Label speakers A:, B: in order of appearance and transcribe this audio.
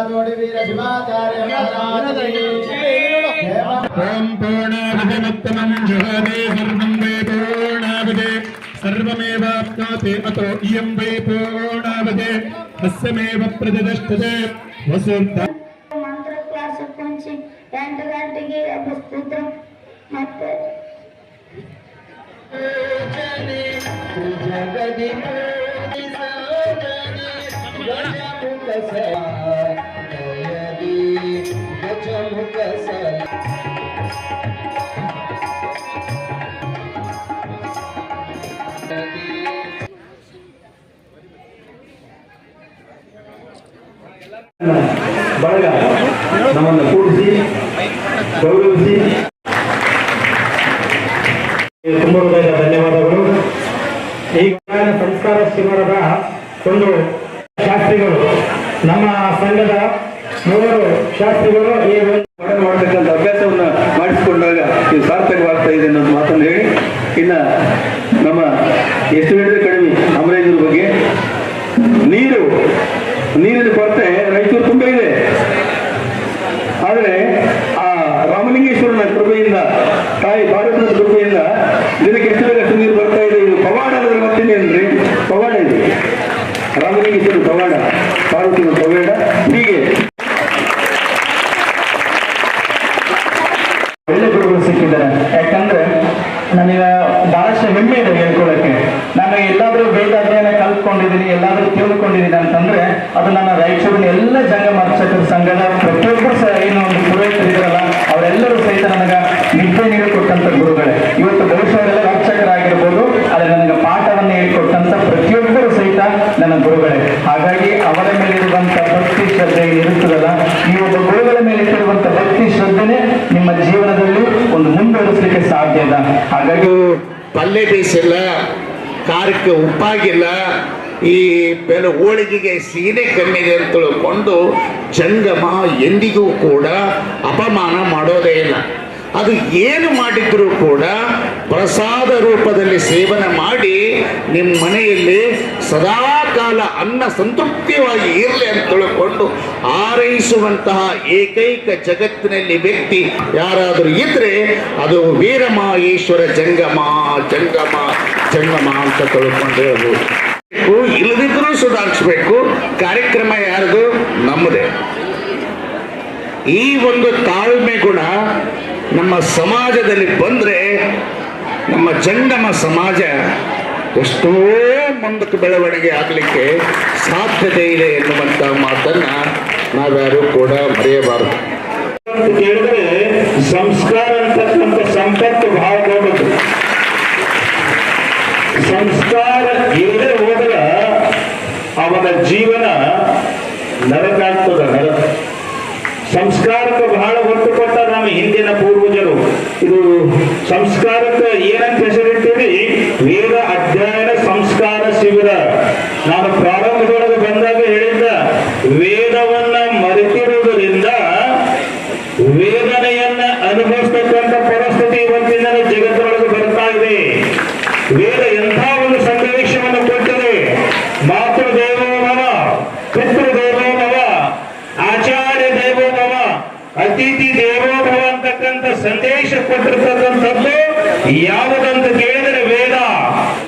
A: जोड़ी वीर शिवाचार्य महाराज की
B: ओम पूर्णावतिमुत्तमं जगते सर्वं वै पूर्णावते सर्वमेवाप्नोति अतो इयं वै पूर्णावते तस्यमेव प्रतिष्ठते वसुन्त
C: ಮಂತ್ರ ಕ್ಲಾಸ್ ಕೊಂಚಿ 8 ಗಂಟೆಗೆ ಎಬ್ಬಿಸ್ತಿದ್ರು ಮತ್ತೆ
A: जगदी
B: ಬಳಗ ನಮ್ಮನ್ನು ಕೂಡಿಸಿ ಗೌರವಿಸಿ ತುಂಬ ಹೃದಯದ ಧನ್ಯವಾದಗಳು. ಈಗ ಸಂಸ್ಕಾರ ಶಿಬಿರದ ಒಂದು ಶಾಸ್ತ್ರಿಗಳು ನಮ್ಮ ಸಂಘದ 3 ಶಾಸ್ತ್ರಿಗಳು ಈ ಮಾಡತಕ್ಕಂಥ ಅಭ್ಯಾಸವನ್ನು ಮಾಡಿಸಿಕೊಂಡಾಗ ಇದು ಸಾರ್ಥಕವಾಗ್ತಾ ಇದೆ ಅನ್ನೋದು ಮಾತನ್ನು ಹೇಳಿ ಇನ್ನ ನಮ್ಮ ಎಷ್ಟು ಹೇಳಿದ್ರೆ ಕಡಿಮೆ ಅಮರೇಂದ್ರ ಬಗ್ಗೆ ನೀರಿನ ಕೊರತೆ ರಾಯಚೂರು ತುಂಬ ಇದೆ. ಆದರೆ ಆ ರಾಮಲಿಂಗೇಶ್ವರನ ಕೃಪೆಯಿಂದ ತಾಯಿ ಭಾರತದ ಕೃಪೆಯಿಂದ ದಿನಕ್ಕೆ ಎಷ್ಟು ನೀರು ಬರ್ತಾ ಇದೆ. ಇದು ಪವಾಡ ಅಂದ್ರೆ ಮತ್ತೇನೇನ್ರಿ ಪವಾಡ ಇದೆ. ರಾಮಲಿಂಗೇಶ್ವರ ಪವಾಡ, ಪಾರ್ವತಿಯ ಪವಾಡ. ಹೀಗೆ ಒಳ್ಳೆ ಗುರುಗಳು ಸಿಕ್ಕಿದ್ದಾರೆ. ಯಾಕಂದ್ರೆ ನನಗೆ ಬಹಳಷ್ಟು ಹೆಮ್ಮೆ ಇದೆ ಹೇಳ್ಕೊಳ್ಳೋಕ್ಕೆ. ನಾನು ಎಲ್ಲಾದ್ರೂ ವೇದ ಅಧ್ಯಯನ ಕಲ್ತ್ಕೊಂಡಿದ್ದೀನಿ, ಎಲ್ಲಾದ್ರೂ ತಿಳ್ಕೊಂಡಿದ್ದೀನಿ ಅಂತಂದ್ರೆ ಅದು ನನ್ನ ರಾಯಚೂರಿನ ಎಲ್ಲ ಜಂಗಮ ಅರ್ಚಕರ ಸಂಘದ ಪ್ರತಿಯೊಬ್ಬರು ಸಹ ಏನು ಒಂದು ಪುರೋಹಿತರಿದ್ದಾರಲ್ಲ ಅವರೆಲ್ಲರೂ ಸಹಿತ ನನಗೆ ನಿದ್ದೆ ಹೇಳಿಕೊಟ್ಟಂತ ಗುರುಗಳೇ. ಇವತ್ತು ಬಹುಶಃ ಅವರೆಲ್ಲ ಅರ್ಚಕರಾಗಿರ್ಬೋದು, ಆದರೆ ನನಗೆ ಪಾಠವನ್ನು ಹೇಳಿಕೊಟ್ಟಂತ ಪ್ರತಿಯೊಬ್ಬರು ಸಹಿತ ನನ್ನ ಗುರುಗಳೇ. ಹಾಗಾಗಿ ಅವರ ಮೇಲಿರುವಂತ ಭಕ್ತಿ ಶ್ರದ್ಧೆ ಇರುತ್ತದಲ್ಲ, ಈ ಒಬ್ಬ ಗುರುಗಳ ಮೇಲೆ ಇಟ್ಟಿರುವಂತ ಭಕ್ತಿ ಶ್ರದ್ಧೆನೇ ನಿಮ್ಮ ಜೀವನದಲ್ಲಿ ಒಂದು ಮುಂದುವರಿಸಲಿಕ್ಕೆ ಸಾಧ್ಯ ಇದೆ. ಹಾಗಾಗಿ
D: ಪಲ್ಲೆ ಬೇಯಿಸಿಲ್ಲ, ಖಾರಕ್ಕೆ ಉಪ್ಪಾಗಿಲ್ಲ, ಈ ಬೆಲೆ ಹೋಳಿಗೆಗೆ ಸೀರೆ ಕಣ್ಣಿಗೆ ಅಂತ ತಿಳ್ಕೊಂಡು ಜಂಗಮ ಎಂದಿಗೂ ಕೂಡ ಅಪಮಾನ ಮಾಡೋದೇ ಇಲ್ಲ. ಅದು ಏನು ಮಾಡಿದ್ರೂ ಕೂಡ ಪ್ರಸಾದ ರೂಪದಲ್ಲಿ ಸೇವನೆ ಮಾಡಿ ನಿಮ್ಮ ಮನೆಯಲ್ಲಿ ಸದಾಕಾಲ ಅನ್ನ ಸಂತೃಪ್ತಿಯಾಗಿ ಇರಲಿ ಅಂತ ತಿಳ್ಕೊಂಡು ಆರೈಸುವಂತಹ ಏಕೈಕ ಜಗತ್ತಿನಲ್ಲಿ ವ್ಯಕ್ತಿ ಯಾರಾದರೂ ಇದ್ರೆ ಅದು ವೀರಮಹೇಶ್ವರ ಜಂಗಮ ಜಂಗಮ ಜಂಗಮ ಅಂತ ತಿಳ್ಕೊಂಡು ಹೇಳ್ಬೋದು. ಇಲ್ಲದಿದ್ರೂ ಸುಧಾರಿಸಬೇಕು. ಕಾರ್ಯಕ್ರಮ ಯಾರ್ದು? ನಮ್ಮದೇ. ಈ ಒಂದು ತಾಳ್ಮೆ ಗುಣ ನಮ್ಮ ಸಮಾಜದಲ್ಲಿ ಬಂದರೆ ನಮ್ಮ ಜಂಗಮ ಸಮಾಜ ಎಷ್ಟೋ ಮುಂದಕ್ಕೆ ಬೆಳವಣಿಗೆ ಆಗಲಿಕ್ಕೆ ಸಾಧ್ಯತೆ ಇದೆ ಎನ್ನುವಂಥ ಮಾತನ್ನು ನಾವ್ಯಾರು ಕೂಡ ಮರೆಯಬಾರದು.
B: ಕೇಳಿದ್ರೆ ಸಂಸ್ಕಾರ ಅಂತಕ್ಕಂಥ ಸಂಪತ್ತು ಬಹಳ ದೊಡ್ಡದು. ಸಂಸ್ಕಾರ ಇಲ್ಲದೆ ಹೋದ್ರೆ ಅವನ ಜೀವನ ನರಕಾಗ್ತದ. ನರಕ ಸಂಸ್ಕಾರಕ್ಕೆ ಬಹಳ ಒತ್ತು ಕೊಟ್ಟ ನಮ್ಮ ಹಿಂದಿನ ಪೂರ್ವಜರು. ಇದು ಸಂಸ್ಕಾರಕ್ಕೆ ಏನಂತ ಹೆಸರಿಟ್ಟಿರಿ? ವೇದ ಅಧ್ಯಯನ ಸಂಸ್ಕಾರ ಶಿಬಿರ. ನಾನು ಪ್ರಾರಂಭದೊಳಗೆ ಬಂದಾಗ ಹೇಳಿದ್ದ, ವೇದವನ್ನ ಮರೆತಿರುವುದರಿಂದ ವೇದನೆಯನ್ನ ಅನುಭವಿಸ್ತಕ್ಕಂಥ ಪರಿಸ್ಥಿತಿ ಇವತ್ತಿನ ಜಗತ್ತಿನೊಳಗೆ ಬರ್ತಾ ಇದೆ. ವೇದ ಎಂಥ ಒಂದು ಸಂದೇಶವನ್ನು ಕೊಟ್ಟಿದೆ. ಮಾತೃ ದೇವೋ ಭವ, ಪಿತೃ ದೇವೋ ಭವ, ಆಚಾರ್ಯ ದೇವೋ ಭವ, ಅತಿಥಿ ದೇವೋ ಭವ ಅಂತಕ್ಕಂಥ ಸಂದೇಶ ಕೊಟ್ಟಿರ್ತಕ್ಕಂಥದ್ದು ಯಾವುದಂತ ಕೇಳಿದರೆ